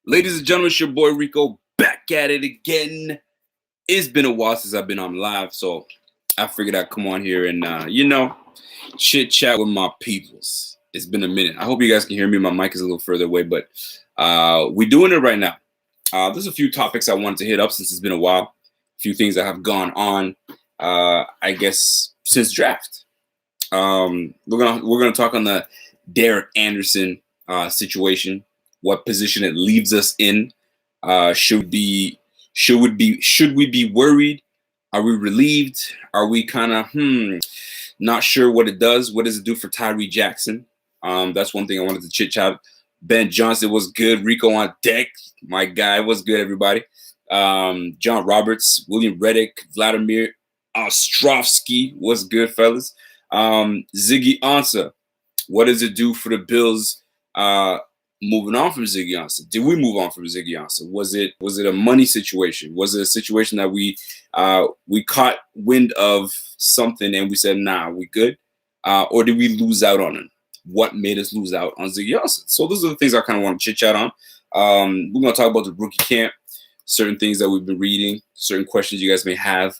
Ladies and gentlemen, it's your boy Rico back at it again. It's been a while since I've been on live, so I figured I'd come on here and, chit chat with my peoples. It's been a minute. I hope you guys can hear me. My mic is a little further away, but we're doing it right now. There's a few topics I wanted to hit up since it's been a while. A few things that have gone on, I guess, since draft. We're gonna talk on the Derek Anderson situation. What position it leaves us in? Should we be worried? Are we relieved? Are we kind of not sure what it does? What does it do for Tyree Jackson? That's one thing I wanted to chit chat. Ben Johnson was good. Rico on deck, my guy was good. Everybody, John Roberts, William Reddick, Vladimir Ostrovsky was good, fellas. Ziggy Ansah, what does it do for the Bills? Moving on from Ziggy Ansah. Did we move on from Ziggy Ansah? Was it a money situation? Was it a situation that we caught wind of something and we said, nah, we good? Or did we lose out on it? What made us lose out on Ziggy Ansah? So those are the things I kind of want to chit chat on. We're going to talk about the rookie camp, certain things that we've been reading, certain questions you guys may have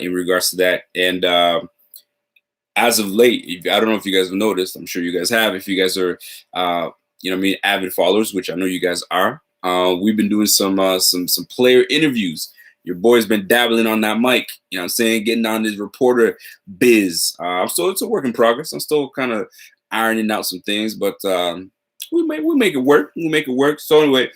in regards to that. And as of late, I don't know if you guys have noticed, I'm sure you guys have, if you guys are avid followers, which I know you guys are. We've been doing some player interviews. Your boy's been dabbling on that mic, you know what I'm saying, getting on this reporter biz. It's a work in progress. I'm still kind of ironing out some things, but we make it work. We'll make it work. So anyway,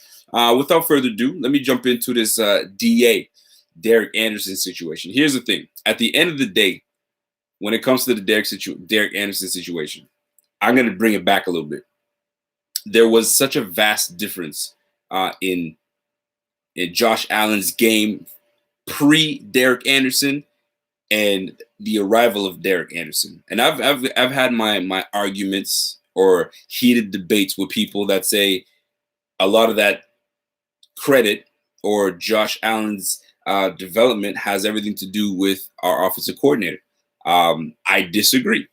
without further ado, let me jump into this Derek Anderson situation. Here's the thing. At the end of the day, when it comes to the Derek Anderson situation, I'm going to bring it back a little bit. There was such a vast difference in Josh Allen's game pre-Derek Anderson and the arrival of Derek Anderson. And I've had my arguments or heated debates with people that say a lot of that credit or Josh Allen's development has everything to do with our offensive coordinator. I disagree.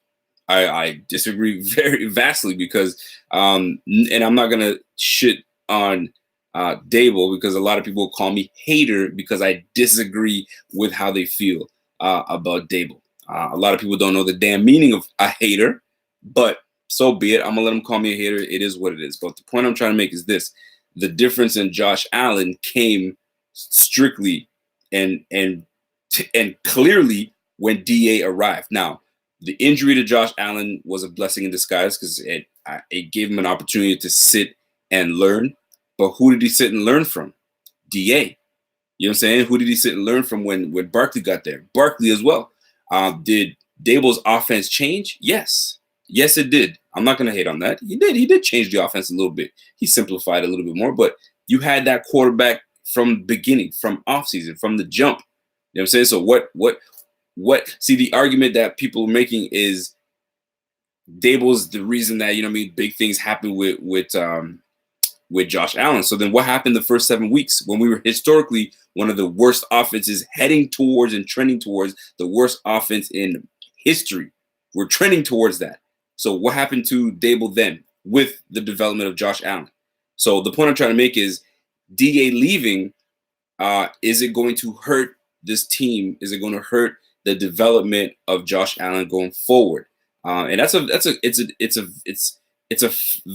I disagree very vastly because, and I'm not going to shit on Dable because a lot of people call me hater because I disagree with how they feel about Dable. A lot of people don't know the damn meaning of a hater, but so be it. I'm going to let them call me a hater. It is what it is. But the point I'm trying to make is this. The difference in Josh Allen came strictly and clearly when DA arrived. Now, the injury to Josh Allen was a blessing in disguise because it gave him an opportunity to sit and learn. But who did he sit and learn from? DA. You know what I'm saying? Who did he sit and learn from when Barkley got there? Barkley as well. Did Dable's offense change? Yes. Yes, it did. I'm not going to hate on that. He did. He did change the offense a little bit. He simplified a little bit more. But you had that quarterback from the beginning, from offseason, from the jump. You know what I'm saying? So what see, the argument that people are making is Dable's the reason that, big things happen with Josh Allen. So then what happened the first 7 weeks when we were historically one of the worst offenses heading towards and trending towards the worst offense in history? We're trending towards that. So what happened to Dable then with the development of Josh Allen? So the point I'm trying to make is DA leaving, is it going to hurt this team? Is it going to hurt the development of Josh Allen going forward? And it's a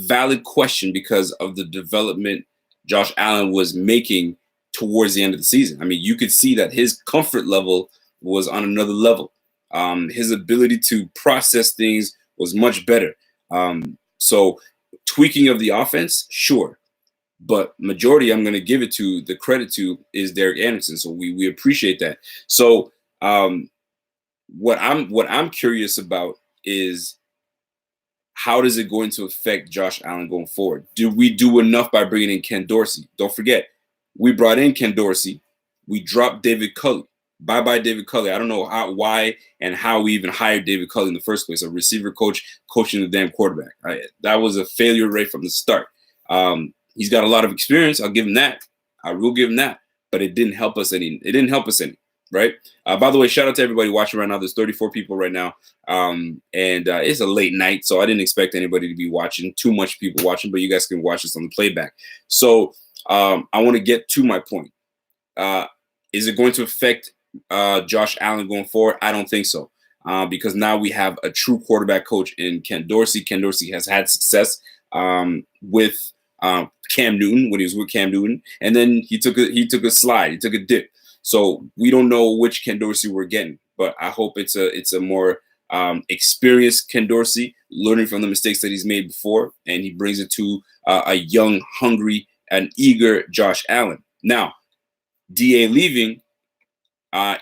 valid question because of the development Josh Allen was making towards the end of the season. I mean, you could see that his comfort level was on another level. His ability to process things was much better. So tweaking of the offense, sure. But majority I'm going to give it to, the credit to, is Derek Anderson. So we appreciate that. So what I'm curious about is how does it going to affect Josh Allen going forward? Do we do enough by bringing in Ken Dorsey? Don't forget, we brought in Ken Dorsey. We dropped David Culley. Bye-bye, David Culley. I don't know why and how we even hired David Culley in the first place, a receiver coach coaching the damn quarterback. That was a failure rate from the start. He's got a lot of experience. I'll give him that. I will give him that. But it didn't help us any. Right? By the way, shout out to everybody watching right now. There's 34 people right now. And it's a late night, so I didn't expect anybody to be watching, too much people watching, but you guys can watch this on the playback. So I want to get to my point. Is it going to affect Josh Allen going forward? I don't think so. Because now we have a true quarterback coach in Ken Dorsey. Ken Dorsey has had success with Cam Newton when he was with Cam Newton, and then he took a slide, he took a dip. So we don't know which Ken Dorsey we're getting, but I hope it's a more experienced Ken Dorsey, learning from the mistakes that he's made before, and he brings it to a young, hungry, and eager Josh Allen. Now, DA leaving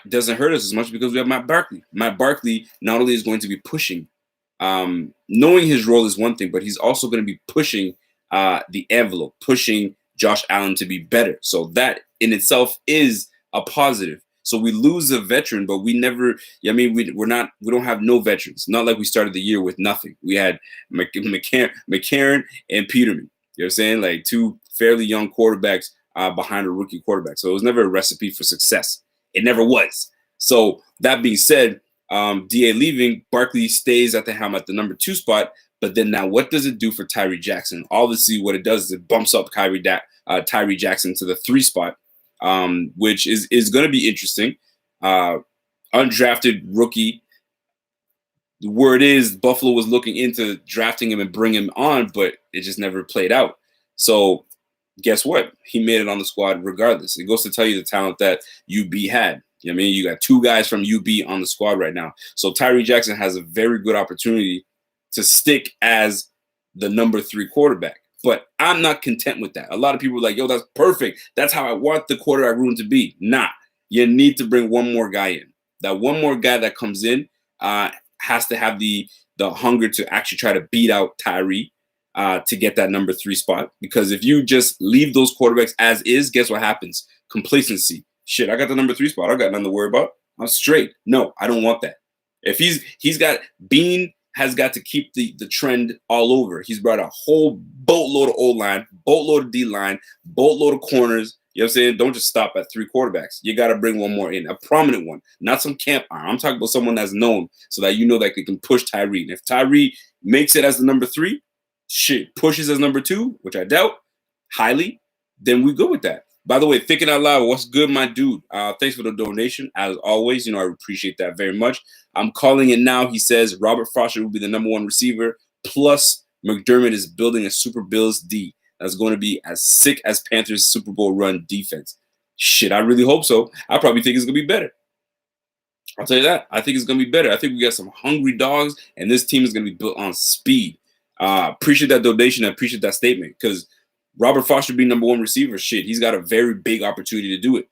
doesn't hurt us as much because we have Matt Barkley. Matt Barkley not only is going to be pushing, knowing his role is one thing, but he's also going to be pushing the envelope, pushing Josh Allen to be better. So that in itself is a positive. So we lose a veteran, but we never. I mean, we don't have no veterans. Not like we started the year with nothing. We had McCarron and Peterman. You know what I'm saying? Like two fairly young quarterbacks behind a rookie quarterback. So it was never a recipe for success. It never was. So that being said, DA leaving, Barkley stays at the helm at the number 2 spot. But then now what does it do for Tyree Jackson? Obviously, what it does is it bumps up Tyree Jackson to the 3 spot, which is going to be interesting. Undrafted rookie. The word is Buffalo was looking into drafting him and bring him on, but it just never played out. So guess what? He made it on the squad regardless. It goes to tell you the talent that UB had. You know what I mean? You got 2 guys from UB on the squad right now. So Tyree Jackson has a very good opportunity to stick as the number 3 quarterback. But I'm not content with that. A lot of people are like, yo, that's perfect. That's how I want the quarterback room to be. Nah, you need to bring one more guy in. That one more guy that comes in has to have the hunger to actually try to beat out Tyree to get that number 3 spot. Because if you just leave those quarterbacks as is, guess what happens? Complacency. Shit, I got the number 3 spot. I got nothing to worry about. I'm straight. No, I don't want that. If he's got Bean has got to keep the trend all over. He's brought a whole boatload of O-line, boatload of D-line, boatload of corners. You know what I'm saying? Don't just stop at 3 quarterbacks. You got to bring one more in, a prominent one, not some camp iron. I'm talking about someone that's known so that you know that they can push Tyree. And if Tyree makes it as the number 3, shit, pushes as number 2, which I doubt highly, then we go with that. By the way, thinking out loud, what's good, my dude? Thanks for the donation. As always, I appreciate that very much. I'm calling it now. He says Robert Foster will be the number 1 receiver. Plus, McDermott is building a Super Bills D that's going to be as sick as Panthers' Super Bowl run defense. Shit, I really hope so. I probably think it's going to be better. I'll tell you that. I think it's going to be better. I think we got some hungry dogs, and this team is going to be built on speed. Appreciate that donation. I appreciate that statement because Robert Foster being number 1 receiver, shit, he's got a very big opportunity to do it.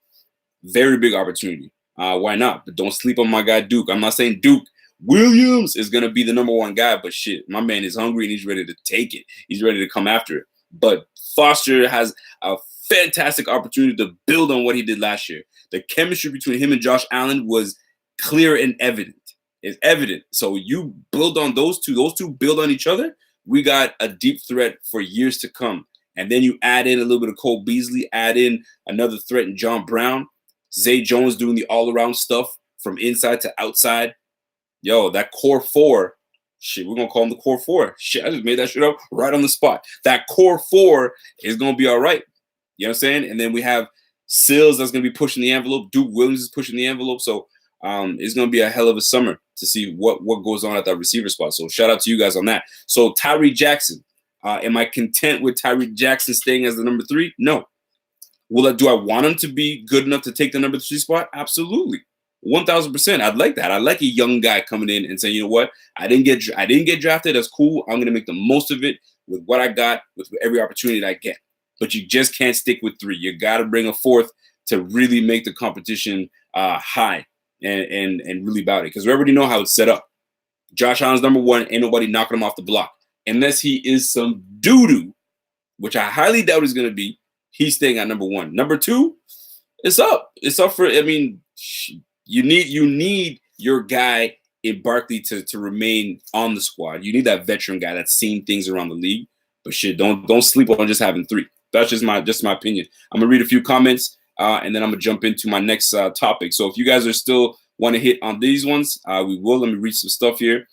Very big opportunity. Why not? But don't sleep on my guy Duke. I'm not saying Duke Williams is going to be the number 1 guy, but shit, my man is hungry and he's ready to take it. He's ready to come after it. But Foster has a fantastic opportunity to build on what he did last year. The chemistry between him and Josh Allen was clear and evident. It's evident. So you build on those two. Those two build on each other. We got a deep threat for years to come. And then you add in a little bit of Cole Beasley, add in another threat in John Brown, Zay Jones doing the all-around stuff from inside to outside. Yo, that core 4, shit, we're going to call him the core 4. Shit, I just made that shit up right on the spot. That core 4 is going to be all right. You know what I'm saying? And then we have Sills that's going to be pushing the envelope. Duke Williams is pushing the envelope. So it's going to be a hell of a summer to see what goes on at that receiver spot. So shout out to you guys on that. So Tyree Jackson. Am I content with Tyree Jackson staying as the number 3? No. Do I want him to be good enough to take the number 3 spot? Absolutely. 1,000%. I'd like that. I like a young guy coming in and saying, you know what? I didn't get drafted. That's cool. I'm going to make the most of it with what I got, with every opportunity that I get. But you just can't stick with 3. You got to bring a 4th to really make the competition high and really about it. Because we already know how it's set up. Josh Allen's number 1. Ain't nobody knocking him off the block. Unless he is some doo-doo, which I highly doubt he's going to be, he's staying at number 1. Number 2, it's up. It's up for, I mean, you need your guy in Barkley to remain on the squad. You need that veteran guy that's seen things around the league. But shit, don't sleep on just having 3. That's just my opinion. I'm going to read a few comments, and then I'm going to jump into my next topic. So if you guys are still want to hit on these ones, we will. Let me read some stuff here.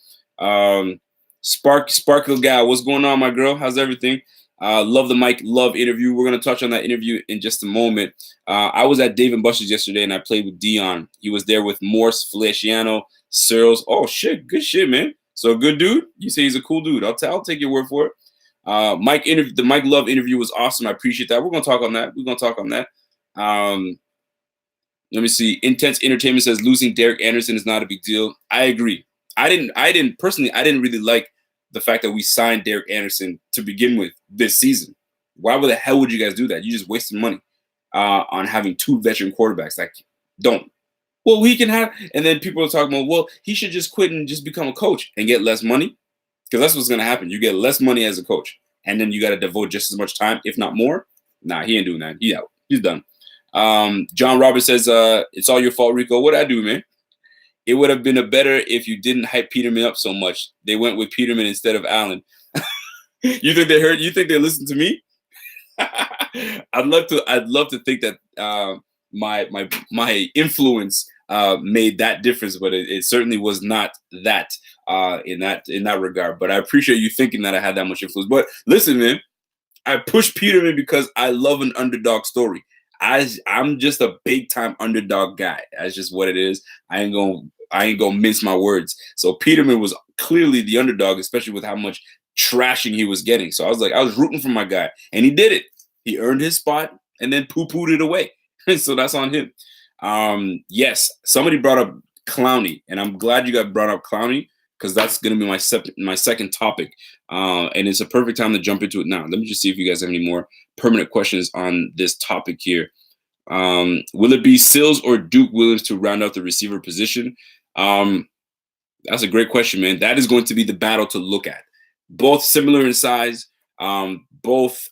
Sparkle guy, what's going on, my girl? How's everything? Love the Mike Love interview. We're going to touch on that interview in just a moment. I was at Dave and Buster's yesterday, and I played with Dion. He was there with Morse, Feliciano, Searles. Oh, shit. Good shit, man. So, good dude. You say he's a cool dude. I'll take your word for it. The Mike Love interview was awesome. I appreciate that. We're going to talk on that. Let me see. Intense Entertainment says losing Derek Anderson is not a big deal. I agree. I didn't really like the fact that we signed Derek Anderson to begin with this season. Why the hell would you guys do that? You just wasted money on having 2 veteran quarterbacks. Like, don't. Well, he can have, and then people are talking about, well, he should just quit and just become a coach and get less money, because that's what's going to happen. You get less money as a coach, and then you got to devote just as much time, if not more. Nah, he ain't doing that. He out. He's done. John Roberts says, it's all your fault, Rico. What'd I do, man? It would have been better if you didn't hype Peterman up so much. They went with Peterman instead of Allen. You think they heard? You think they listened to me? I'd love to think that my influence made that difference, but it certainly was not that in that regard. But I appreciate you thinking that I had that much influence. But listen, man, I push Peterman because I love an underdog story. I'm just a big time underdog guy. That's just what it is. I ain't gonna mince my words. So Peterman was clearly the underdog, especially with how much trashing he was getting. So I was rooting for my guy, and he did it. He earned his spot and then poo-pooed it away. So that's on him. Yes, somebody brought up Clowney, and I'm glad you got brought up Clowney, because that's going to be my second topic. And it's a perfect time to jump into it now. Let me just see if you guys have any more permanent questions on this topic here. Will it be Sills or Duke Williams to round out the receiver position? That's a great question, man. That is going to be the battle to look at. Both similar in size. Both,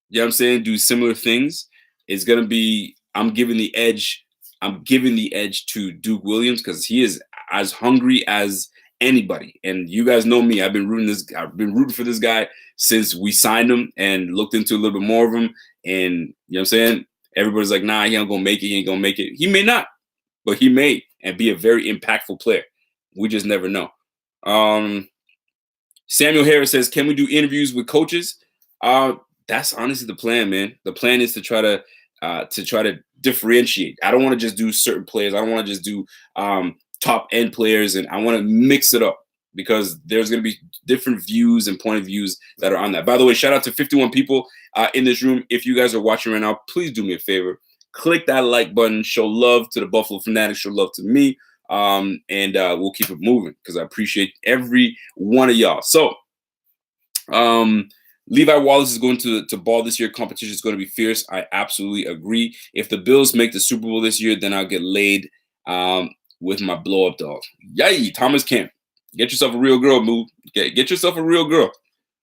you know what I'm saying, do similar things. It's going to be, I'm giving the edge to Duke Williams, because he is as hungry as anybody. And you guys know me. I've been rooting for this guy since we signed him and looked into a little bit more of him. And you know what I'm saying? Everybody's like, nah, he ain't gonna make it. He ain't gonna make it. He may not, but he may, and be a very impactful player. We just never know. Samuel Harris says, can we do interviews with coaches? That's honestly the plan, man. The plan is to try to differentiate. I don't want to just do certain players. I don't want to just do top end players, and I want to mix it up, because there's going to be different views and point of views that are on that. By the way, shout out to 51 people in this room. If you guys are watching right now, please do me a favor. Click that like button. Show love to the Buffalo Fanatics. Show love to me. And we'll keep it moving, because I appreciate every one of y'all. So Levi Wallace is going to ball this year. Competition is going to be fierce. I absolutely agree. If the Bills make the Super Bowl this year, then I'll get laid with my blow-up dog. Yay, Thomas Kemp. Get yourself a real girl, Moo. Get yourself a real girl.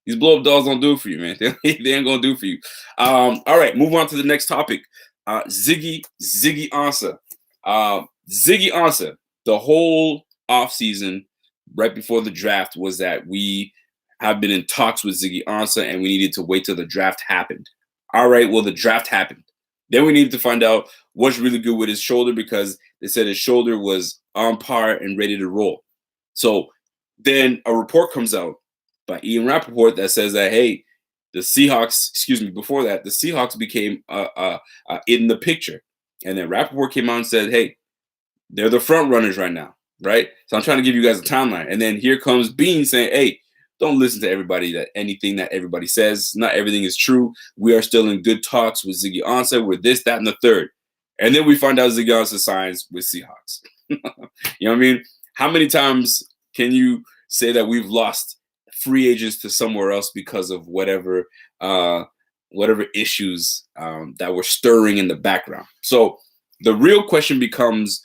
These blow-up dogs don't do it for you, man. They ain't going to do it for you. All right, move on to the next topic. Ziggy Ansah. Ziggy Ansah, the whole offseason right before the draft was that we have been in talks with Ziggy Ansah, and we needed to wait till the draft happened. All right, well, the draft happened. Then we needed to find out what's really good with his shoulder, because they said his shoulder was on par and ready to roll. So then a report comes out by Ian Rappaport that says that, hey, the Seahawks became in the picture. And then Rappaport came out and said, hey, they're the front runners right now, right? So I'm trying to give you guys a timeline. And then here comes Bean saying, hey, don't listen to anything that everybody says. Not everything is true. We are still in good talks with Ziggy Ansah. We're this, that, and the third. And then we find out Ziggy Ansah signs with Seahawks. You know what I mean? How many times can you say that we've lost free agents to somewhere else because of whatever issues that were stirring in the background? So the real question becomes,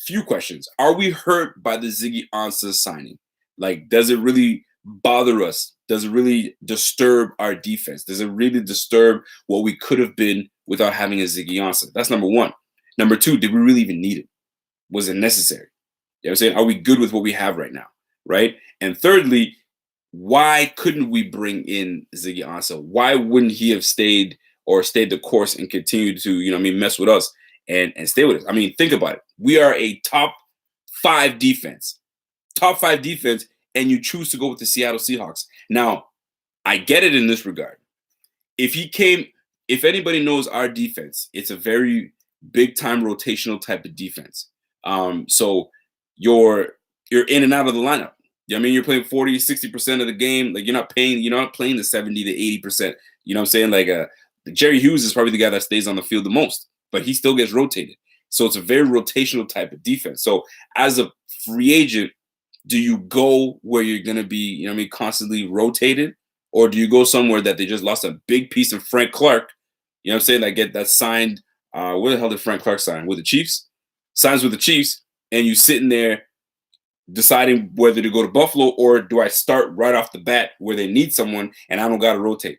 few questions. Are we hurt by the Ziggy Ansah signing? Like, does it really bother us? Does it really disturb our defense? Does it really disturb what we could have been without having a Ziggy Ansah? That's number one. Number two, did we really even need it? Was it necessary? You know what I'm saying? Are we good with what we have right now? Right? And thirdly, why couldn't we bring in Ziggy Ansah? Why wouldn't he have stayed the course and continued to, mess with us and stay with us? I mean, think about it. We are a top five defense, and you choose to go with the Seattle Seahawks. Now, I get it in this regard. If anybody knows our defense, it's a very big time rotational type of defense. So you're in and out of the lineup. I mean, you're playing 40, 60% of the game. Like you're not playing the 70 to 80%. You know what I'm saying? Like Jerry Hughes is probably the guy that stays on the field the most, but he still gets rotated. So it's a very rotational type of defense. So as a free agent, do you go where you're going to be, constantly rotated? Or do you go somewhere that they just lost a big piece of Frank Clark? You know what I'm saying? That get that signed. Where the hell did Frank Clark sign? With the Chiefs? Signs with the Chiefs, and you sitting there deciding whether to go to Buffalo, or do I start right off the bat where they need someone and I don't got to rotate,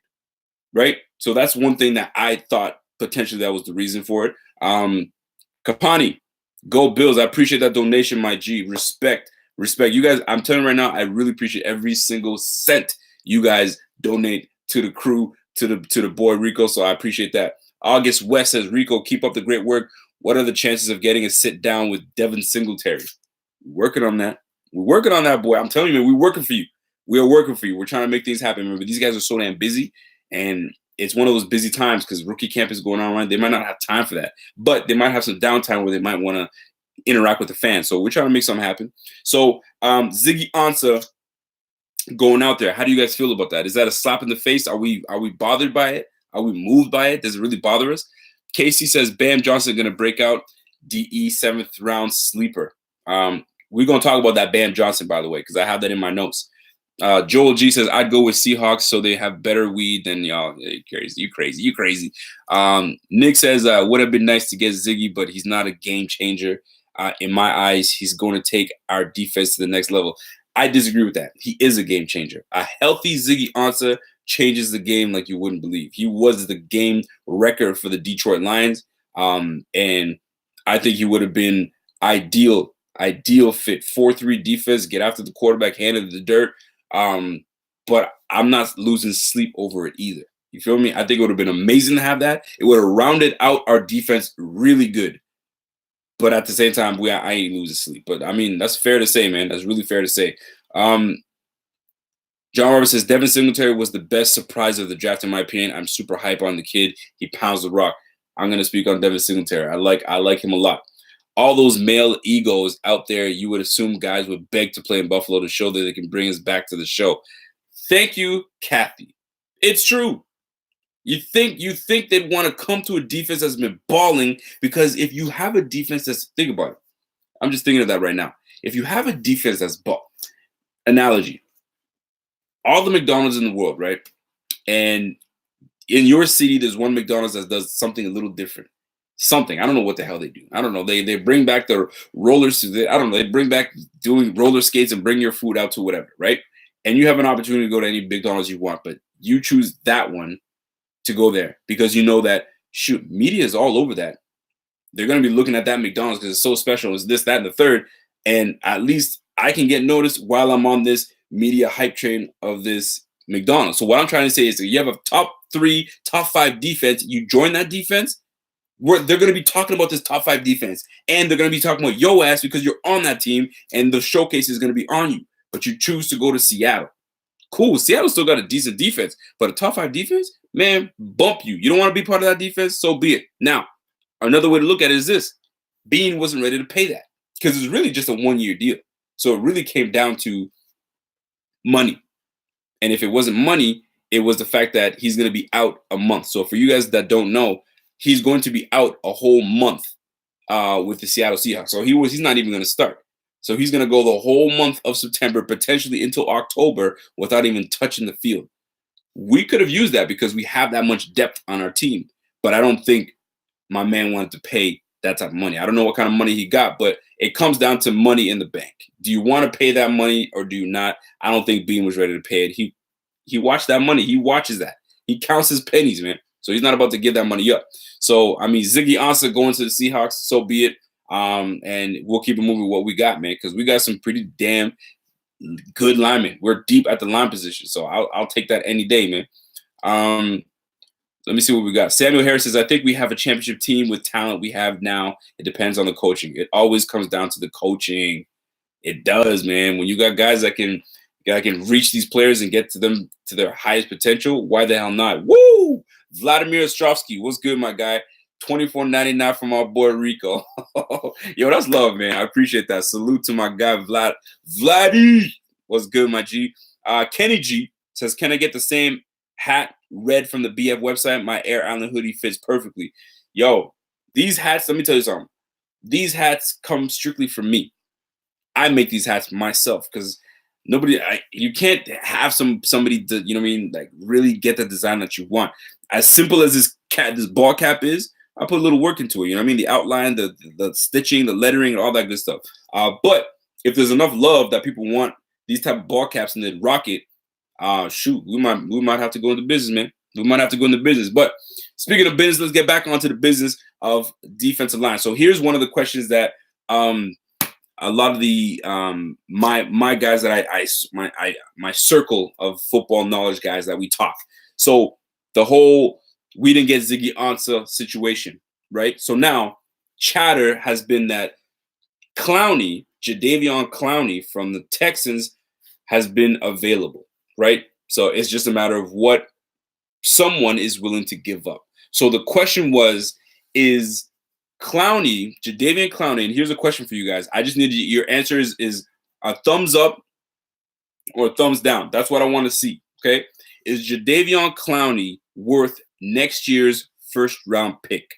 right? So that's one thing that I thought potentially that was the reason for it. Kapani, go Bills. I appreciate that donation, my G. Respect. You guys, I'm telling you right now, I really appreciate every single cent you guys donate to the crew, to the boy Rico. So I appreciate that. August West says, Rico, keep up the great work. What are the chances of getting a sit down with Devin Singletary? We're working on that. We're working on that, boy. I'm telling you, man, we're working for you. We are working for you. We're trying to make things happen. Remember, these guys are so damn busy, and it's one of those busy times because rookie camp is going on, right? They might not have time for that, but they might have some downtime where they might want to interact with the fans. So we're trying to make something happen. So Ziggy Ansah going out there. How do you guys feel about that? Is that a slap in the face? Are we bothered by it? Are we moved by it? Does it really bother us? Casey says Bam Johnson going to break out. DE 7th round sleeper. We're going to talk about that Bam Johnson, by the way, because I have that in my notes. Joel G says, I'd go with Seahawks so they have better weed than y'all. You crazy. Nick says, would have been nice to get Ziggy, but he's not a game changer. In my eyes, he's going to take our defense to the next level. I disagree with that. He is a game changer. A healthy Ziggy Ansah changes the game like you wouldn't believe. He was the game wrecker for the Detroit Lions. And I think he would have been ideal fit. 4-3 defense, get after the quarterback, hand in the dirt. But I'm not losing sleep over it either. You feel me? I think it would have been amazing to have that. It would have rounded out our defense really good. But at the same time, I ain't losing sleep. But I mean, that's fair to say, man. That's really fair to say. John Roberts says Devin Singletary was the best surprise of the draft, in my opinion. I'm super hype on the kid. He pounds the rock. I'm gonna speak on Devin Singletary. I like him a lot. All those male egos out there, you would assume guys would beg to play in Buffalo to show that they can bring us back to the show. Thank you, Kathy. It's true. You think they'd want to come to a defense that's been balling, because if you have a defense think about it. I'm just thinking of that right now. If you have a defense that's ball, analogy, all the McDonald's in the world, right? And in your city, there's one McDonald's that does something a little different. Something. I don't know what the hell they do. I don't know. They bring back the rollers. I don't know. They bring back doing roller skates and bring your food out to whatever, right? And you have an opportunity to go to any McDonald's you want, but you choose that one to go there because you know that, shoot, media is all over that. They're going to be looking at that McDonald's because it's so special. It's this, that, and the third. And at least I can get noticed while I'm on this media hype train of this McDonald's. So what I'm trying to say is that you have a top 3, top 5 defense. You join that defense, they're going to be talking about this top 5 defense. And they're going to be talking about your ass because you're on that team and the showcase is going to be on you. But you choose to go to Seattle. Cool. Seattle still got a decent defense, but a top 5 defense, man, bump you. You don't want to be part of that defense, so be it. Now, another way to look at it is this. Bean wasn't ready to pay that because it's really just a 1-year deal. So it really came down to money. And if it wasn't money, it was the fact that he's going to be out a month. So for you guys that don't know, he's going to be out a whole month with the Seattle Seahawks. So he's not even going to start. So he's going to go the whole month of September, potentially until October, without even touching the field. We could have used that because we have that much depth on our team. But I don't think my man wanted to pay that type of money. I don't know what kind of money he got, but it comes down to money in the bank. Do you want to pay that money or do you not? I don't think Bean was ready to pay it. He watched that money. He watches that. He counts his pennies, man. So he's not about to give that money up. So, I mean, Ziggy Ansah going to the Seahawks, so be it. And we'll keep it moving with what we got, man, because we got some pretty damn good linemen. We're deep at the line position, so I'll take that any day, man. Let me see what we got. Samuel Harris says, I think we have a championship team with talent we have now. It depends on the coaching. It always comes down to the coaching. It does, man. When you got guys that can I can reach these players and get to them to their highest potential. Why the hell not? Woo! Vladimir Ostrovsky, what's good, my guy? $24.99 from our boy Rico. Yo, that's love, man. I appreciate that. Salute to my guy Vlad. Vladdy, what's good, my G? Kenny G says, can I get the same hat red from the BF website? My Air Allen hoodie fits perfectly. Yo, these hats, let me tell you something. These hats come strictly from me. I make these hats myself because you can't have somebody to, you know what I mean, like really get the design that you want. As simple as this ball cap is, I put a little work into it. You know what I mean? The outline, the stitching, the lettering, and all that good stuff. But if there's enough love that people want these type of ball caps and they rock it, shoot, we might have to go into business, man. We might have to go into business. But speaking of business, let's get back onto the business of defensive line. So here's one of the questions that a lot of the my guys that my circle of football knowledge guys that we talk. So the whole we didn't get Ziggy Ansah situation, right? So now chatter has been that Clowney, Jadeveon Clowney from the Texans has been available, right? So it's just a matter of what someone is willing to give up. So the question was, is Clowney, Jadeveon Clowney, and here's a question for you guys. I just need your answer is a thumbs up or a thumbs down. That's what I want to see, okay? Is Jadeveon Clowney worth next year's first round pick?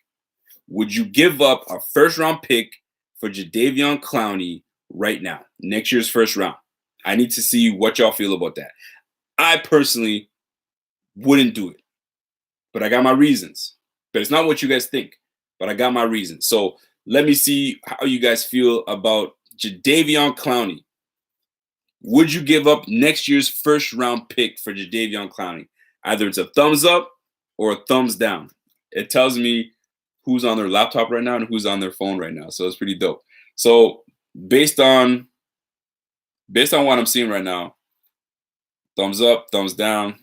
Would you give up a first round pick for Jadeveon Clowney right now? Next year's first round. I need to see what y'all feel about that. I personally wouldn't do it, but I got my reasons. But it's not what you guys think, but I got my reasons. So let me see how you guys feel about Jadeveon Clowney. Would you give up next year's first round pick for Jadeveon Clowney? Either it's a thumbs up or a thumbs down. It tells me who's on their laptop right now and who's on their phone right now. So it's pretty dope. So based on what I'm seeing right now, thumbs up, thumbs down,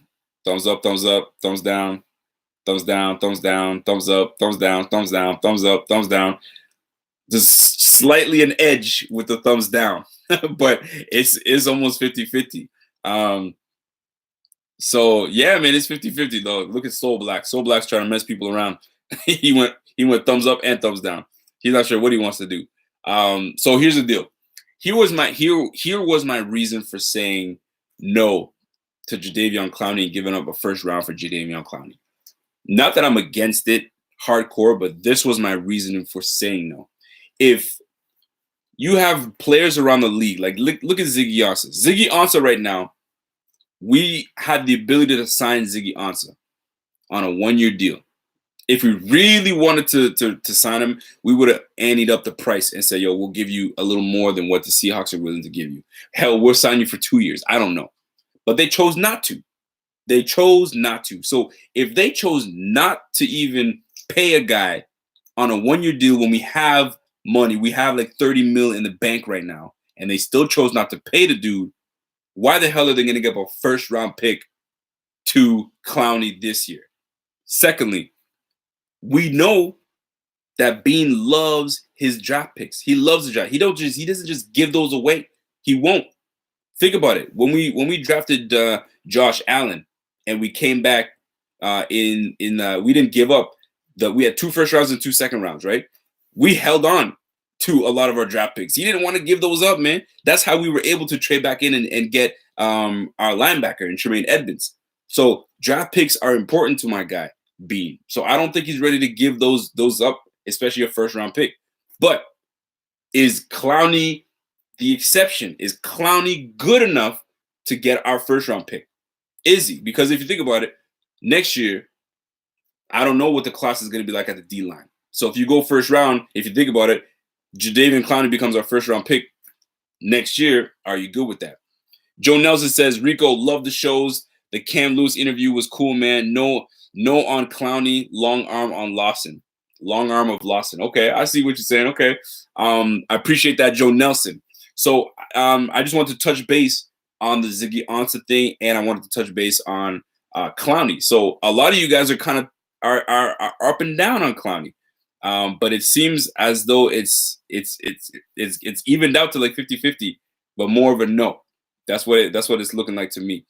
thumbs up, thumbs up, thumbs down, thumbs down, thumbs down, thumbs up, thumbs down, thumbs down, thumbs up, thumbs down. Just slightly an edge with the thumbs down, but it's almost 50-50. So yeah, man, it's 50-50 though. Look at Soul Black. Soul Black's trying to mess people around. he went thumbs up and thumbs down. He's not sure what he wants to do. So here's the deal. Here was my reason for saying no to Jadeveon Clowney and giving up a first round for Jadeveon Clowney. Not that I'm against it hardcore, but this was my reasoning for saying no. If you have players around the league, like look at Ziggy Ansah. Ziggy Ansah right now, we had the ability to sign Ziggy Ansah on a 1-year deal. If we really wanted to sign him, we would have anteed up the price and said, yo, we'll give you a little more than what the Seahawks are willing to give you. Hell, we'll sign you for 2 years. I don't know. But they chose not to. They chose not to. So if they chose not to even pay a guy on a 1-year deal when we have money, we have like 30 mil in the bank right now, and they still chose not to pay the dude, why the hell are they going to give a first round pick to Clowney this year? Secondly, we know that Bean loves his draft picks. He loves the draft. He doesn't just give those away. He won't. Think about it. When we drafted Josh Allen and we came back we didn't give up. We had 2 first rounds and 2 second rounds, right? We held on to a lot of our draft picks. He didn't want to give those up, man. That's how we were able to trade back in and get our linebacker and Tremaine Edmonds. So draft picks are important to my guy Bean. So I don't think he's ready to give those up, especially a first round pick. But is Clowney the exception? Is Clowney good enough to get our first round pick? Is he? Because if you think about it, next year, I don't know what the class is going to be like at the D line. So if you go first round, if you think about it, Jadeveon Clowney becomes our first round pick next year. Are you good with that? Joe Nelson says, Rico, love the shows. The Cam Lewis interview was cool, man. No on Clowney, long arm on Lawson. Long arm of Lawson. Okay, I see what you're saying. Okay. I appreciate that, Joe Nelson. So I just wanted to touch base on the Ziggy Ansah thing, and I wanted to touch base on Clowney. So a lot of you guys are kind of are up and down on Clowney. But it seems as though it's evened out to like 50-50, but more of a no. That's what it's looking like to me.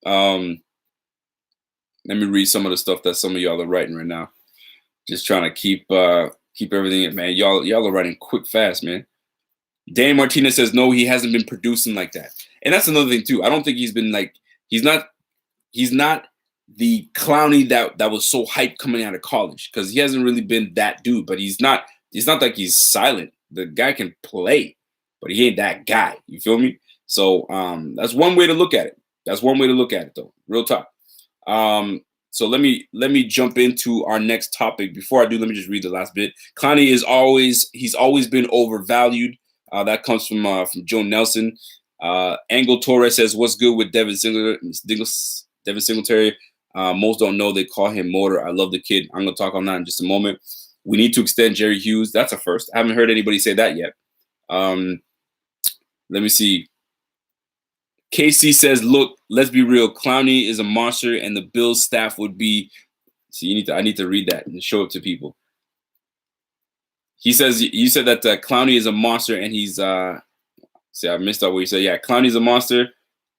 Let me read some of the stuff that some of y'all are writing right now. Just trying to keep everything in, man. Y'all are writing quick, fast, man. Dan Martinez says no, he hasn't been producing like that, and that's another thing too. I don't think he's been like he's not the Clowney that was so hyped coming out of college, because he hasn't really been that dude. But he's not like he's silent. The guy can play, but he ain't that guy. You feel me? So that's one way to look at it. That's one way to look at it, though. Real talk. So let me jump into our next topic. Before I do, let me just read the last bit. Clowney he's always been overvalued. That comes from Joe Nelson. Angle Torres says, "What's good with Devin Singletary? Most don't know they call him Motor. I love the kid. I'm gonna talk on that in just a moment. We need to extend Jerry Hughes. That's a first. I haven't heard anybody say that yet. Let me see. KC says, look, let's be real. Clowney is a monster, and the Bills staff would be. See, I need to read that and show it to people. He says, you said that Clowney is a monster, and he's. See, I missed out what you said. Yeah, Clowney's a monster.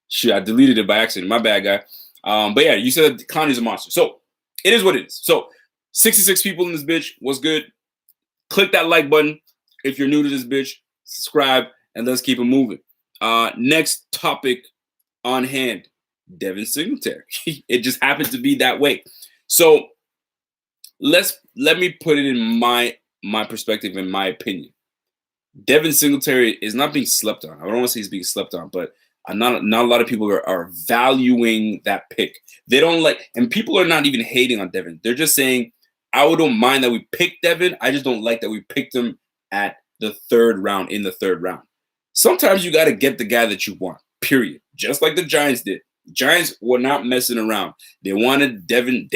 Shoot, I deleted it by accident. My bad, guy. But yeah, you said that Clowney's a monster. So it is what it is. So 66 people in this bitch. What's good? Click that like button if you're new to this bitch. Subscribe, and let's keep it moving. Next topic on hand, Devin Singletary. It just happened to be that way. So let me put it in my perspective, in my opinion. Devin Singletary is not being slept on. I don't want to say he's being slept on, but not a lot of people are valuing that pick. They don't like, and people are not even hating on Devin. They're just saying, I don't mind that we picked Devin. I just don't like that we picked him at the third round, in the third round. Sometimes you got to get the guy that you want, period. Just like the Giants did. The Giants were not messing around. They wanted Damon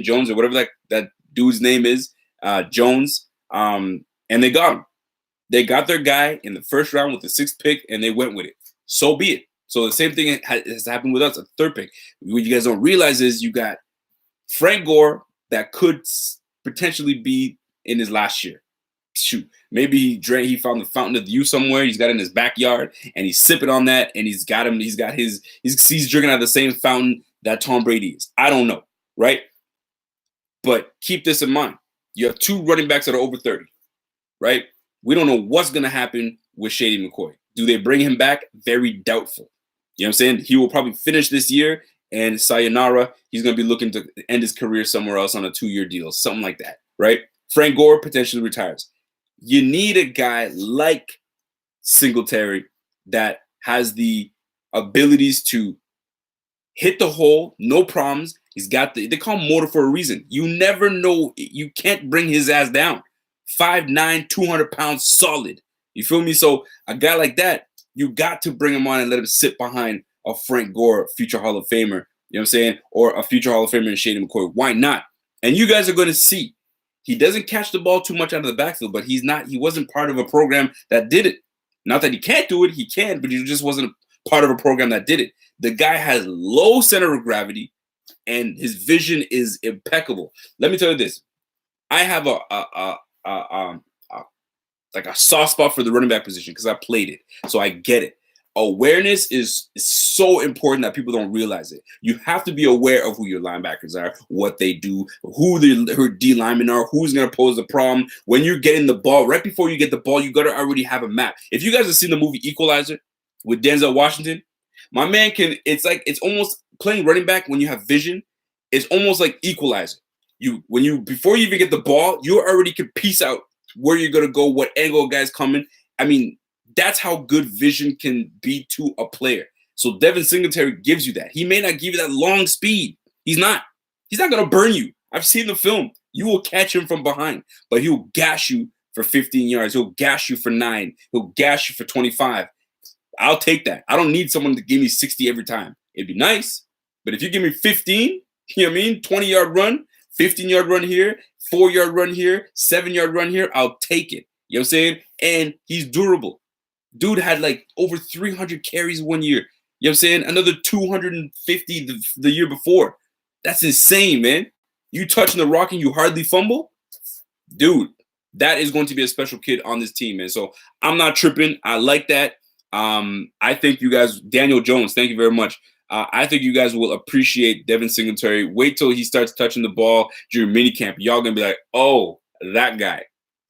Jones, or whatever that dude's name is, Jones, and they got him. They got their guy in the first round with the 6th pick, and they went with it. So be it. So the same thing has happened with us, a 3rd pick. What you guys don't realize is you got Frank Gore that could potentially be in his last year. Shoot, maybe he found the fountain of youth somewhere. He's got it in his backyard, and he's sipping on that, and he's drinking out of the same fountain that Tom Brady is. I don't know, right? But keep this in mind. You have 2 running backs that are over 30, right? We don't know what's going to happen with Shady McCoy. Do they bring him back? Very doubtful. You know what I'm saying? He will probably finish this year, and sayonara, he's going to be looking to end his career somewhere else on a 2-year deal, something like that, right? Frank Gore potentially retires. You need a guy like Singletary that has the abilities to hit the hole, no problems. He's got they call him Motor for a reason. You never know. You can't bring his ass down. 5'9", 200 pounds solid. You feel me? So a guy like that, you got to bring him on and let him sit behind a Frank Gore, future Hall of Famer. You know what I'm saying? Or a future Hall of Famer in Shady McCoy. Why not? And you guys are going to see. He doesn't catch the ball too much out of the backfield, but he wasn't part of a program that did it. Not that he can't do it, he can, but he just wasn't part of a program that did it. The guy has low center of gravity, and his vision is impeccable. Let me tell you this. I have like a soft spot for the running back position because I played it. So I get it. Awareness is so important that people don't realize it. You have to be aware of who your linebackers are, what they do, who the D linemen are, who's going to pose the problem. When you're getting the ball, right before you get the ball, you got to already have a map. If you guys have seen the movie Equalizer with Denzel Washington, my man it's almost playing running back when you have vision. It's almost like Equalizer. Before you even get the ball, you already can piece out where you're going to go, what angle a guy's coming. I mean, that's how good vision can be to a player. So Devin Singletary gives you that. He may not give you that long speed. He's not going to burn you. I've seen the film. You will catch him from behind, but he'll gash you for 15 yards. He'll gash you for 9. He'll gash you for 25. I'll take that. I don't need someone to give me 60 every time. It'd be nice, but if you give me 15, you know what I mean? 20-yard run, 15-yard run here, 4-yard run here, 7-yard run here, I'll take it. You know what I'm saying? And he's durable. Dude had like over 300 carries one year. You know what I'm saying? Another 250 the year before. That's insane, man. You touching the rock and you hardly fumble? Dude, that is going to be a special kid on this team, man. So I'm not tripping. I like that. I think you guys, Daniel Jones, thank you very much. I think you guys will appreciate Devin Singletary. Wait till he starts touching the ball during minicamp. Y'all gonna be like, oh, that guy.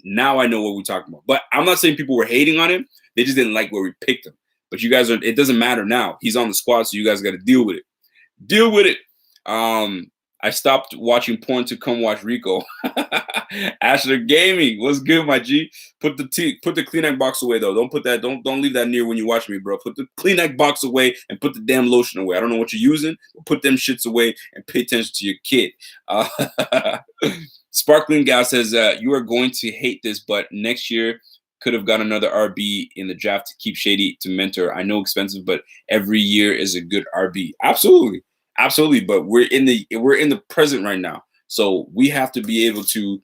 Now I know what we're talking about. But I'm not saying people were hating on him. They just didn't like where we picked him. But you guys are, it doesn't matter now. He's on the squad, so you guys got to deal with it. Deal with it. I stopped watching porn to come watch Rico. Ashler Gaming, what's good, my G? Put the Kleenex box away though. Don't put that. Don't leave that near when you watch me, bro. Put the Kleenex box away and put the damn lotion away. I don't know what you're using, but put them shits away and pay attention to your kid. Sparkling Gal says you are going to hate this, but next year could have got another RB in the draft to keep Shady to mentor. I know expensive, but every year is a good RB. Absolutely. Absolutely, but we're in the present right now, so we have to be able to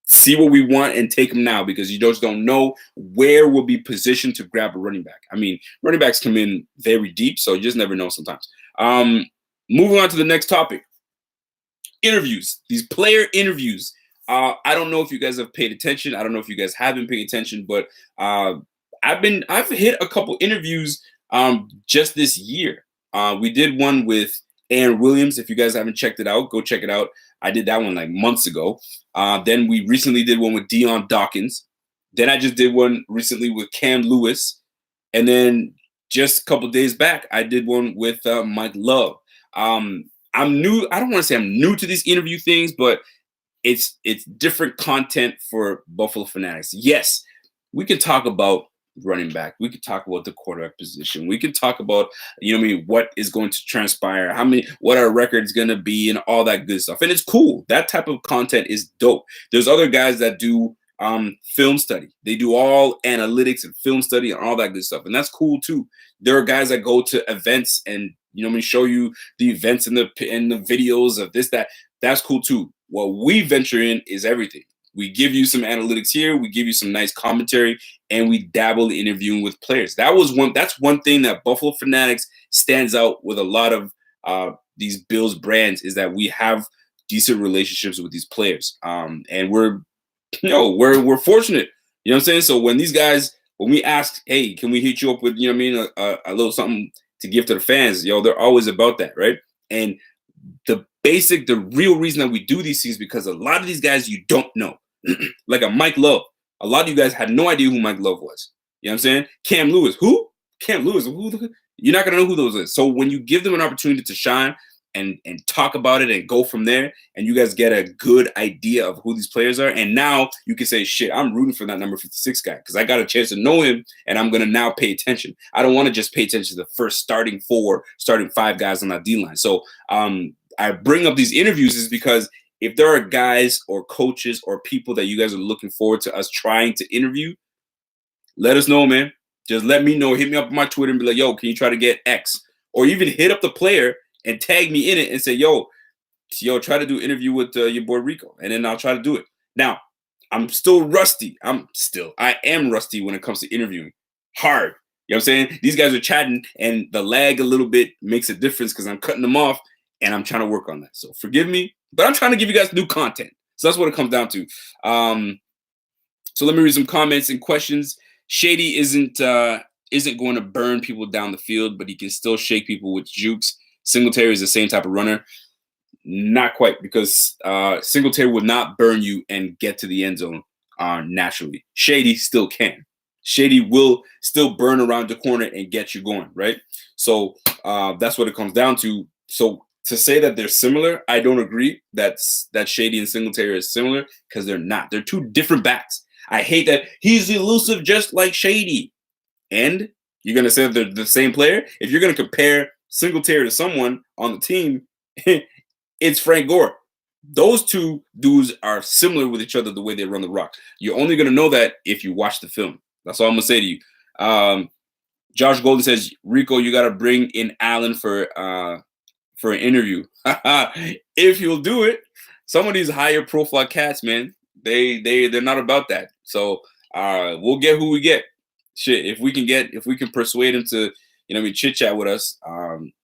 see what we want and take them now, because you just don't know where we'll be positioned to grab a running back. I mean, running backs come in very deep, so you just never know sometimes. Moving on to the next topic, interviews. These player interviews. I don't know if you guys have paid attention. I don't know if you guys have been paying attention, but I've hit a couple interviews just this year. We did one with Aaron Williams. If you guys haven't checked it out, go check it out. I did that one like months ago. Then we recently did one with Dion Dawkins. Then I just did one recently with Cam Lewis. And then just a couple days back, I did one with Mike Love. I'm new. I don't want to say I'm new to these interview things, but it's different content for Buffalo Fanatics. Yes, we can talk about running back. We could talk about the quarterback position. We could talk about, what is going to transpire, what our record's going to be, and all that good stuff. And it's cool. That type of content is dope. There's other guys that do film study. They do all analytics and film study and all that good stuff. And that's cool too. There are guys that go to events and, show you the events and the videos of this, that. That's cool too. What we venture in is everything. We give you some analytics here. We give you some nice commentary, and we dabble in interviewing with players. That's one thing that Buffalo Fanatics stands out with a lot of these Bills brands, is that we have decent relationships with these players. And we're fortunate. You know what I'm saying? So when we ask, hey, can we hit you up with, a little something to give to the fans? They're always about that, right? And the real reason that we do these things, because a lot of these guys you don't know. Like a Mike Love. A lot of you guys had no idea who Mike Love was. You know what I'm saying? Cam Lewis. Who? Cam Lewis. You're not going to know who those is. So when you give them an opportunity to shine and talk about it and go from there, and you guys get a good idea of who these players are, and now you can say, shit, I'm rooting for that number 56 guy because I got a chance to know him, and I'm going to now pay attention. I don't want to just pay attention to the first starting 5 guys on that D-line. So I bring up these interviews is because if there are guys or coaches or people that you guys are looking forward to us trying to interview, let us know, man. Just let me know. Hit me up on my Twitter and be like, yo, can you try to get X? Or even hit up the player and tag me in it and say, yo, try to do an interview with your boy Rico. And then I'll try to do it. Now, I'm still rusty. I am rusty when it comes to interviewing. Hard. You know what I'm saying? These guys are chatting, and the lag a little bit makes a difference because I'm cutting them off, and I'm trying to work on that. So forgive me, but I'm trying to give you guys new content. So that's what it comes down to. So let me read some comments and questions. Shady isn't going to burn people down the field, but he can still shake people with jukes. Singletary is the same type of runner. Not quite, because Singletary would not burn you and get to the end zone naturally. Shady still can. Shady will still burn around the corner and get you going, right? So that's what it comes down to. So to say that they're similar, I don't agree that Shady and Singletary are similar, because they're not. They're two different backs. I hate that he's elusive just like Shady. And you're going to say that they're the same player? If you're going to compare Singletary to someone on the team, it's Frank Gore. Those two dudes are similar with each other the way they run the rock. You're only going to know that if you watch the film. That's all I'm going to say to you. Josh Golden says, Rico, you got to bring in Allen for an interview. If you'll do it. Some of these higher profile cats, man, they're not about that. So we'll get who we get. Shit, if we can persuade him to, chit chat with us,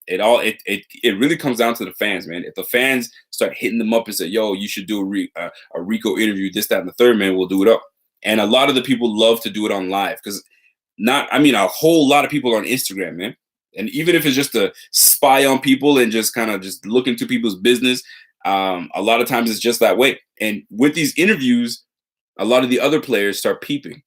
it really comes down to the fans, man. If the fans start hitting them up and say, yo, you should do a Rico interview, this, that, and the third, man, we'll do it up. And a lot of the people love to do it on live, because a whole lot of people on Instagram, man. And even if it's just to spy on people and just kind of just look into people's business, a lot of times it's just that way. And with these interviews, a lot of the other players start peeping.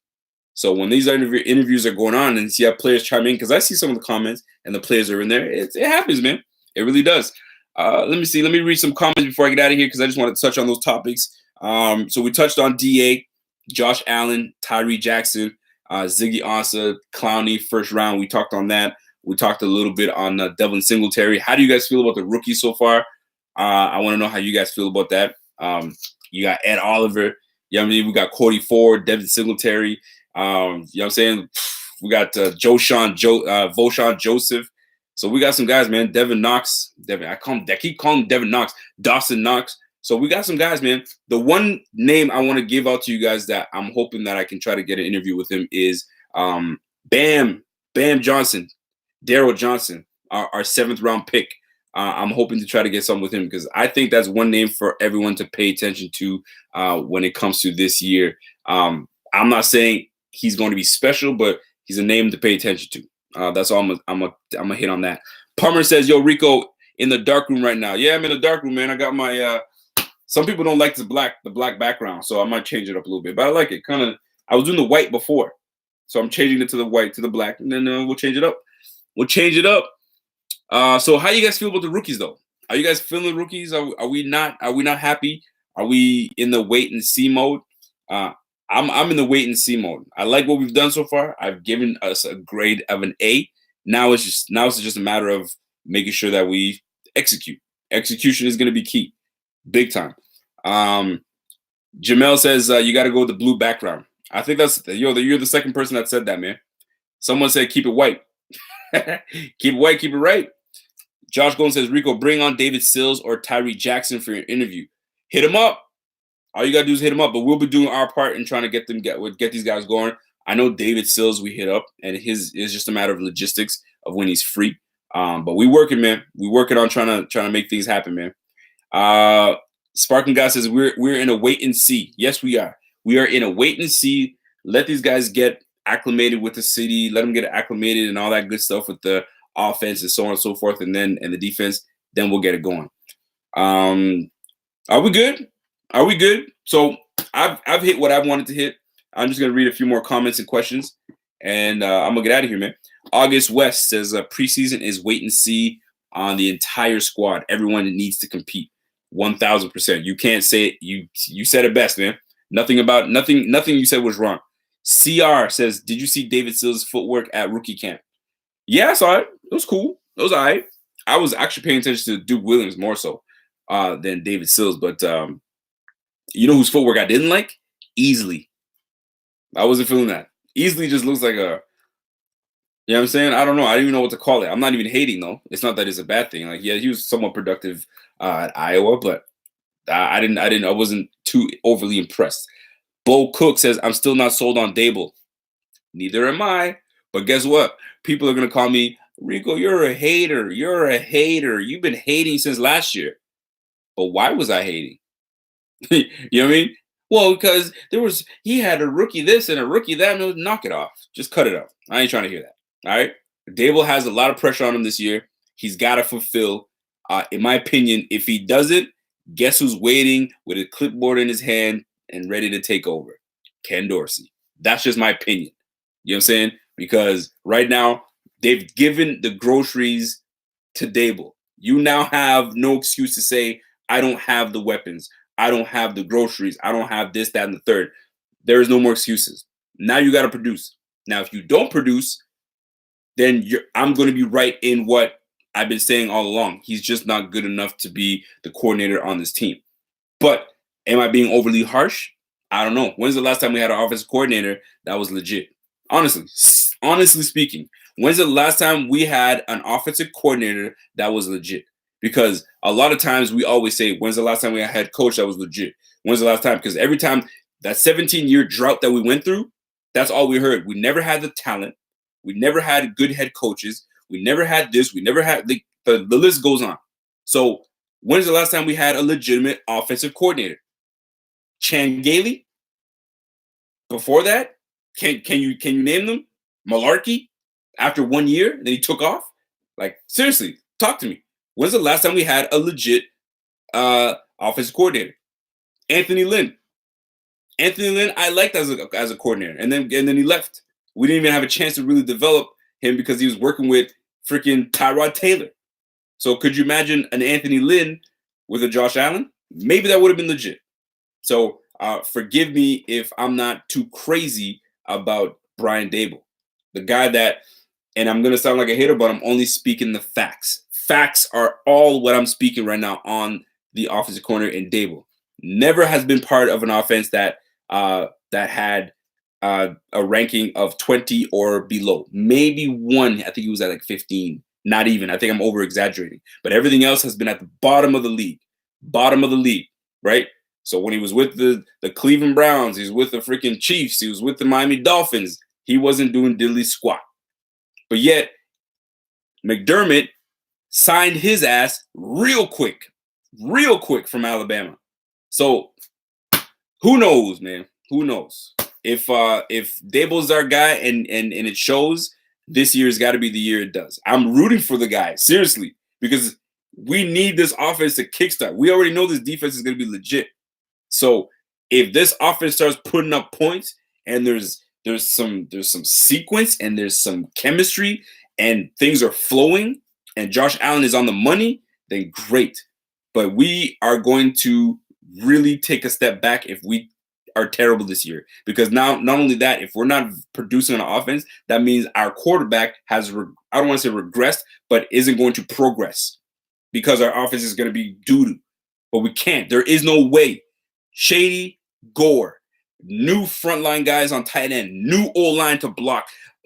So when these interviews are going on and you have players chime in, because I see some of the comments and the players are in there, it happens, man. It really does. Let me see. Let me read some comments before I get out of here because I just want to touch on those topics. So we touched on DA, Josh Allen, Tyree Jackson, Ziggy Ansah, Clowney, first round. We talked on that. We talked a little bit on Devin Singletary. How do you guys feel about the rookies so far? I want to know how you guys feel about that. You got Ed Oliver. You know what I mean? We got Cody Ford, Devin Singletary. You know what I'm saying? We got Voshon Joseph. So we got some guys, man. Devin Knox. I keep calling him Devin Knox. Dawson Knox. So we got some guys, man. The one name I want to give out to you guys that I'm hoping that I can try to get an interview with him is Bam Johnson, Daryl Johnson, our 7th round pick. I'm hoping to try to get something with him because I think that's one name for everyone to pay attention to when it comes to this year. I'm not saying he's going to be special, but he's a name to pay attention to. That's all I'm gonna hit on that. Palmer says, "Yo, Rico, in the dark room right now." Yeah, I'm in the dark room, man. I got my. Some people don't like the black background, so I might change it up a little bit. But I like it. I was doing the white before, so I'm changing it to the white to the black, and then we'll change it up. So how you guys feel about the rookies though? Are you guys feeling the rookies? Are we not happy? Are we in the wait and see mode? I'm in the wait and see mode. I like what we've done so far. I've given us a grade of an A. Now it's just a matter of making sure that we execute. Execution is going to be key, big time. Jamel says you got to go with the blue background. I think you're the second person that said that, man. Someone said keep it white. Keep it white, keep it right. Josh Golden says, Rico, bring on David Sills or Tyree Jackson for your interview. Hit him up. All you got to do is hit him up, but we'll be doing our part in trying to get these guys going. I know David Sills we hit up, and his is just a matter of logistics of when he's free. But we working, man. We working on trying to make things happen, man. Sparking Guy says we're in a wait and see. Yes, we are. We are in a wait and see. Let these guys get acclimated with the city. Let them get acclimated and all that good stuff with the offense and so on and so forth, and the defense. Then we'll get it going. Are we good? Are we good? So I've hit what I wanted to hit. I'm just gonna read a few more comments and questions, and I'm gonna get out of here, man. August West says preseason is wait and see on the entire squad. Everyone needs to compete. 1,000%. You can't say it. You said it best, man. Nothing you said was wrong. CR says, did you see David Sills' footwork at rookie camp? Yeah, I saw it. It was cool. It was all right. I was actually paying attention to Duke Williams more so than David Sills, but you know whose footwork I didn't like? Easily. I wasn't feeling that. Easily just looks like a, you know what I'm saying? I don't know. I don't even know what to call it. I'm not even hating though. It's not that it's a bad thing. Like, yeah, he was somewhat productive at Iowa, but I wasn't too overly impressed. Bo Cook says, I'm still not sold on Dable. Neither am I. But guess what? People are going to call me, Rico, you're a hater. You're a hater. You've been hating since last year. But why was I hating? You know what I mean? Well, because he had a rookie this and a rookie that. No, knock it off. Just cut it off. I ain't trying to hear that. All right? Dable has a lot of pressure on him this year. He's got to fulfill. In my opinion, if he doesn't, guess who's waiting with a clipboard in his hand and ready to take over? Ken Dorsey. That's just my opinion. You know what I'm saying? Because right now, they've given the groceries to Dable. You now have no excuse to say, I don't have the weapons. I don't have the groceries. I don't have this, that, and the third. There is no more excuses. Now you got to produce. Now, if you don't produce, then I'm going to be right in what I've been saying all along. He's just not good enough to be the coordinator on this team. But am I being overly harsh? I don't know. When's the last time we had an offensive coordinator that was legit? Honestly speaking, when's the last time we had an offensive coordinator that was legit? Because a lot of times we always say, when's the last time we had a head coach that was legit? When's the last time? Because every time that 17-year drought that we went through, that's all we heard. We never had the talent. We never had good head coaches. We never had this. We never had the list goes on. So when's the last time we had a legitimate offensive coordinator? Chan Gailey? Before that? Can you name them? malarkey after 1 year, and then he took off. Like, seriously, talk to me. When's the last time we had a legit offensive coordinator? Anthony Lynn. Anthony Lynn, I liked as a coordinator, and then he left. We didn't even have a chance to really develop him because he was working with freaking Tyrod Taylor. So could you imagine an Anthony Lynn with a Josh Allen? Maybe that would have been legit. So forgive me if I'm not too crazy about Brian Daboll, the guy that, and I'm going to sound like a hater, but I'm only speaking the facts. Facts are all what I'm speaking right now on the offensive corner in Daboll. Never has been part of an offense that had a ranking of 20 or below. Maybe one, I think he was at like 15. Not even. I think I'm over exaggerating. But everything else has been at the bottom of the league. Bottom of the league, right? So when he was with the Cleveland Browns, he was with the freaking Chiefs, he was with the Miami Dolphins, he wasn't doing diddly squat. But yet, McDermott signed his ass real quick from Alabama. So who knows, man? Who knows? If Daboll's our guy and it shows, this year's got to be the year it does. I'm rooting for the guy, seriously, because we need this offense to kickstart. We already know this defense is going to be legit. So if this offense starts putting up points and there's some sequence and there's some chemistry and things are flowing and Josh Allen is on the money, then great. But we are going to really take a step back if we are terrible this year, because now not only that, if we're not producing on offense, that means our quarterback has I don't want to say regressed, but isn't going to progress because our offense is going to be doo-doo. But we can't. There is no way. Shady, Gore, new frontline guys on tight end, new O-line to block,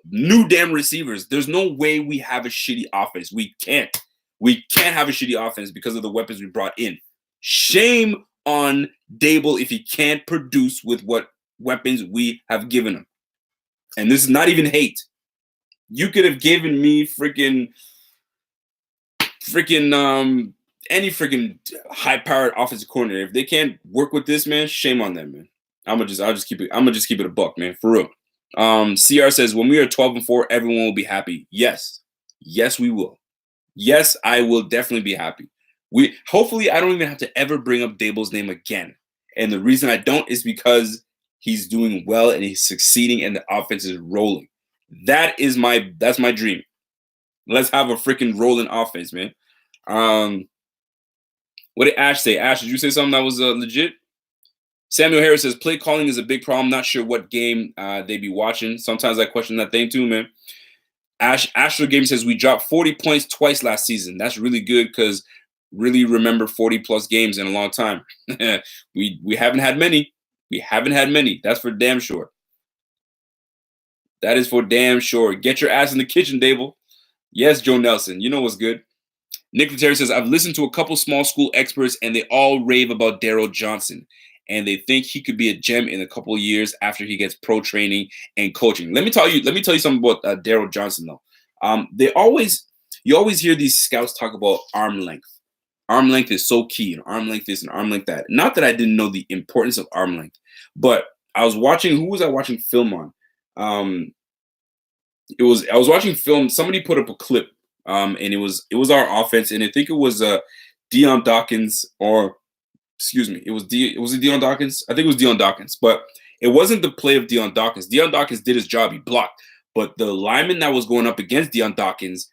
new damn receivers. There's no way we have a shitty offense. We can't. We can't have a shitty offense because of the weapons we brought in. Shame on Daboll if he can't produce with what weapons we have given him. And this is not even hate. You could have given me freaking any freaking high-powered offensive coordinator. If they can't work with this, man, shame on them, man. I'll just keep it a buck, man, for real. CR says, when we are 12-4, everyone will be happy. Yes, we will. Yes, I will definitely be happy. Hopefully I don't even have to ever bring up Daboll's name again. And the reason I don't is because he's doing well and he's succeeding and the offense is rolling. That's my dream. Let's have a freaking rolling offense, man. What did Ash say? Ash, did you say something that was legit? Samuel Harris says, play calling is a big problem. Not sure what game they be watching. Sometimes I question that thing too, man. Astro Game says, we dropped 40 points twice last season. That's really good because really remember 40-plus games in a long time. We haven't had many. We haven't had many. That's for damn sure. That is for damn sure. Get your ass in the kitchen, Daboll. Yes, Joe Nelson. You know what's good. Nick Terry says, I've listened to a couple small school experts, and they all rave about Daryl Johnson. And they think he could be a gem in a couple of years after he gets pro training and coaching. Let me tell you something about Daryl Johnson, though. You always hear these scouts talk about arm length. Arm length is so key, and arm length this and arm length that. Not that I didn't know the importance of arm length, but I was watching. Who was I watching film on? I was watching film. Somebody put up a clip, and it was our offense, and I think it was Deion Dawkins or. Excuse me. Was it Deion Dawkins? I think it was Deion Dawkins, but it wasn't the play of Deion Dawkins. Deion Dawkins did his job. He blocked. But the lineman that was going up against Deion Dawkins,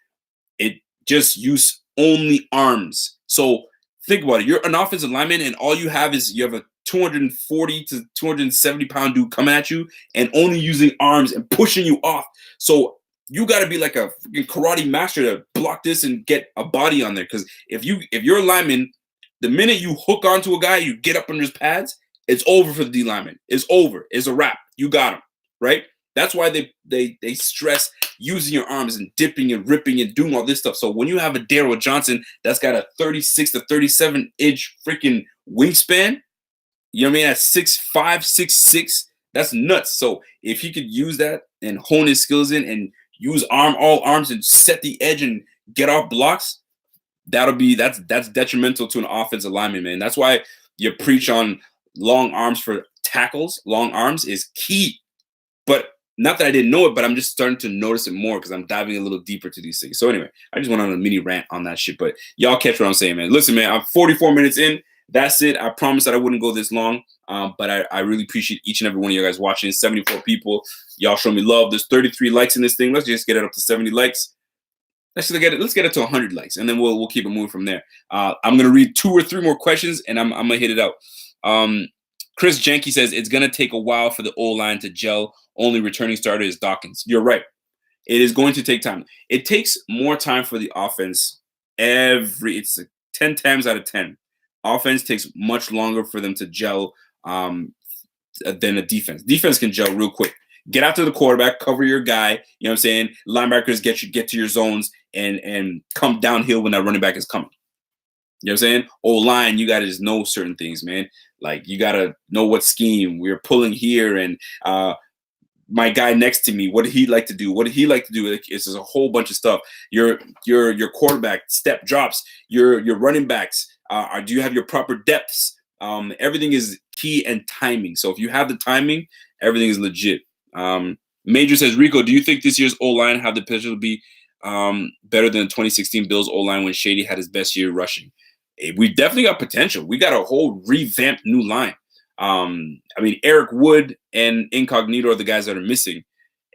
it just used only arms. So think about it. You're an offensive lineman, and all you have is you have a 240 to 270 pound dude coming at you and only using arms and pushing you off. So you got to be like a karate master to block this and get a body on there. Because if you're a lineman, the minute you hook onto a guy, you get up under his pads, it's over for the D lineman. It's over. It's a wrap. You got him, right? That's why they stress using your arms and dipping and ripping and doing all this stuff. So when you have a Daryl Johnson that's got a 36 to 37 inch freaking wingspan, you know what I mean? At 6'5", 6'6", that's nuts. So if he could use that and hone his skills in and use all arms and set the edge and get off blocks, that's detrimental to an offensive lineman, man. That's why you preach on long arms for tackles. Long arms is key. But not that I didn't know it, but I'm just starting to notice it more because I'm diving a little deeper to these things. So anyway, I just went on a mini rant on that shit, but y'all catch what I'm saying, man. Listen, man, I'm 44 minutes in. That's it. I promised that I wouldn't go this long, but I really appreciate each and every one of you guys watching. 74 people. Y'all show me love. There's 33 likes in this thing. Let's just get it up to 70 likes. Let's get it to 100 likes, and then we'll keep it moving from there. I'm gonna read 2 or 3 more questions, and I'm gonna hit it out. Chris Jenke says it's gonna take a while for the O-line to gel. Only returning starter is Dawkins. You're right. It is going to take time. It takes more time for the offense. It's 10 times out of 10. Offense takes much longer for them to gel than a defense. Defense can gel real quick. Get after the quarterback, cover your guy. You know what I'm saying? Linebackers get to your zones and come downhill when that running back is coming. You know what I'm saying? O-line, you got to just know certain things, man. Like, you got to know what scheme. We're pulling here, and my guy next to me, what did he like to do? What did he like to do? It's just a whole bunch of stuff. Your quarterback step drops. Your running backs. Do you have your proper depths? Everything is key and timing. So if you have the timing, everything is legit. Major says, Rico, do you think this year's O-line have the potential to be better than the 2016 Bills O-line when Shady had his best year rushing? We definitely got potential. We got a whole revamped new line. I mean, Eric Wood and Incognito are the guys that are missing.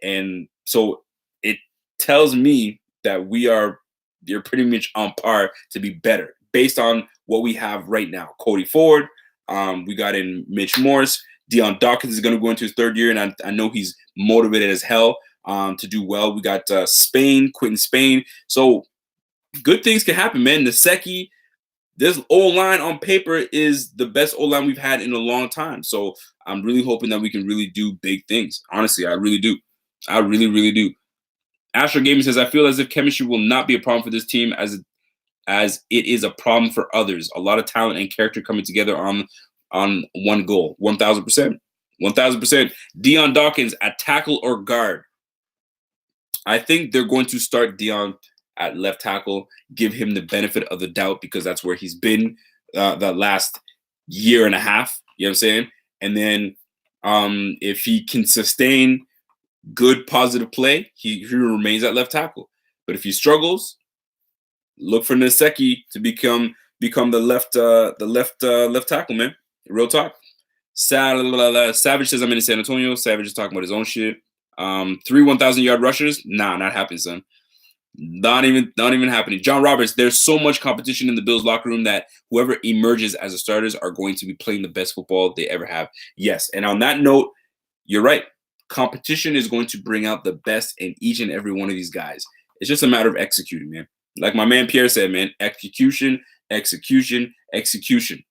And so it tells me that you're pretty much on par to be better based on what we have right now. Cody Ford, we got in Mitch Morse. Deion Dawkins is going to go into his 3rd year, and I know he's motivated as hell to do well. We got Quentin Spain. So good things can happen, man. Naseki, this O-line on paper is the best O-line we've had in a long time. So I'm really hoping that we can really do big things. Honestly, I really do. I really, really do. Astro Gaming says, I feel as if chemistry will not be a problem for this team as it is a problem for others. A lot of talent and character coming together on one goal. 1,000%. 1,000%. Deion Dawkins at tackle or guard. I think they're going to start Deion at left tackle, give him the benefit of the doubt because that's where he's been the last year and a half. You know what I'm saying? And then if he can sustain good positive play, he remains at left tackle. But if he struggles, look for Naseki to become the left tackle, man. Real talk. Savage says I'm in San Antonio. Savage is talking about his own shit. 3 1,000-yard rushers? Nah, not happening, son. Not even happening. John Roberts, there's so much competition in the Bills locker room that whoever emerges as the starters are going to be playing the best football they ever have. Yes, and on that note, you're right. Competition is going to bring out the best in each and every one of these guys. It's just a matter of executing, man. Like my man Pierre said, man, execution, execution, execution.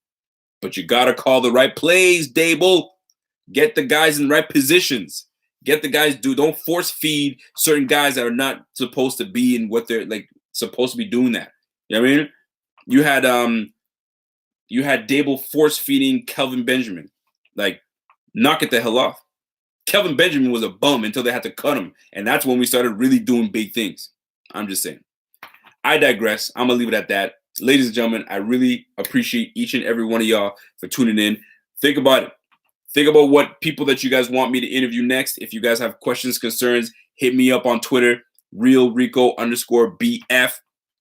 But you got to call the right plays, Dable. Get the guys in the right positions. Get the guys don't force feed certain guys that are not supposed to be in what they're like supposed to be doing that. You know what I mean? You had Dable force feeding Kelvin Benjamin. Like, knock it the hell off. Kelvin Benjamin was a bum until they had to cut him. And that's when we started really doing big things. I'm just saying. I digress. I'm gonna leave it at that. Ladies and gentlemen, I really appreciate each and every one of y'all for tuning in. Think about it. Think about what people that you guys want me to interview next. If you guys have questions, concerns, hit me up on Twitter, realrico_BF.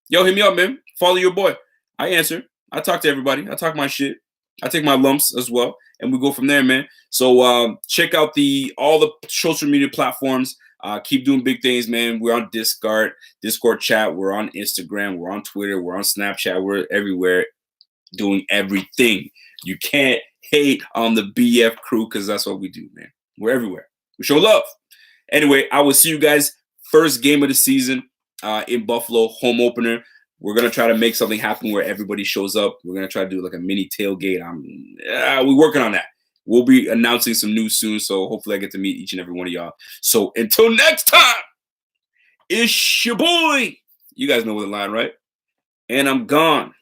Yo, hit me up, man. Follow your boy. I answer. I talk to everybody. I talk my shit. I take my lumps as well, and we go from there, man. So check out all the social media platforms. Keep doing big things, man. We're on Discord chat. We're on Instagram. We're on Twitter. We're on Snapchat. We're everywhere doing everything. You can't hate on the BF crew because that's what we do, man. We're everywhere. We show love. Anyway, I will see you guys first game of the season in Buffalo, home opener. We're going to try to make something happen where everybody shows up. We're going to try to do like a mini tailgate. We're working on that. We'll be announcing some news soon, so hopefully I get to meet each and every one of y'all. So until next time, it's your boy. You guys know the line, right? And I'm gone.